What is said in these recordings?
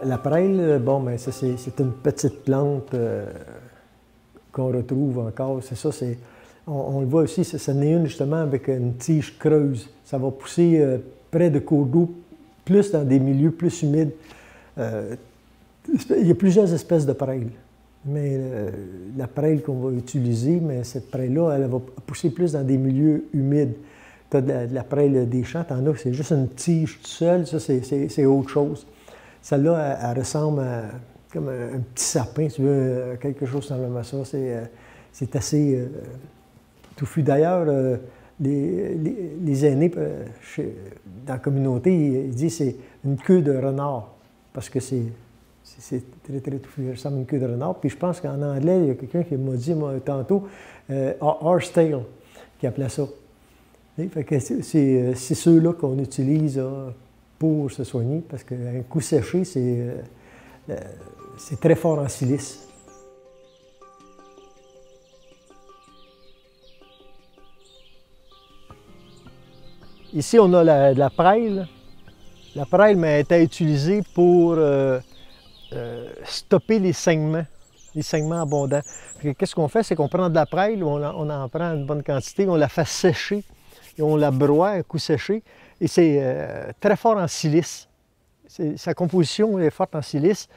La prêle, bon, ben, ça, c'est une petite plante qu'on retrouve encore. C'est ça, on le voit aussi, ça en est une justement avec une tige creuse. Ça va pousser près de cours d'eau, plus dans des milieux plus humides. Il y a plusieurs espèces de prêles. Mais la prêle qu'on va utiliser, mais cette prêle-là, elle va pousser plus dans des milieux humides. Tu as de la prêle des champs, t'en as, c'est juste une tige toute seule, ça, c'est autre chose. Celle-là, elle ressemble comme un petit sapin, si tu veux, quelque chose semblable à ça. C'est assez touffu. D'ailleurs, les aînés dans la communauté, ils disent que c'est une queue de renard, parce que c'est très, très touffu. Ça ressemble à une queue de renard. Puis je pense qu'en anglais, il y a quelqu'un qui m'a dit tantôt horsetail, qui appelait ça. Fait que c'est ceux-là qu'on utilise pour se soigner, parce qu'un coup séché, c'est très fort en silice. Ici, on a la prêle. La prêle, mais elle était utilisée pour stopper les saignements abondants. Qu'est-ce qu'on fait? C'est qu'on prend de la prêle, on en prend une bonne quantité, on la fait sécher et on la broie à coup séché. Et c'est très fort en silice. Sa composition est forte en silice.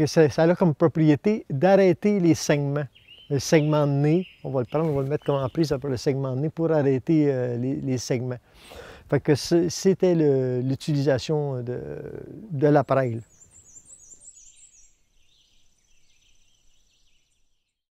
Ça a comme propriété d'arrêter les saignements. Le saignement de nez, on va le prendre, on va le mettre comme en prise après le saignement de nez pour arrêter les saignements. Fait que c'était l'utilisation de la prêle.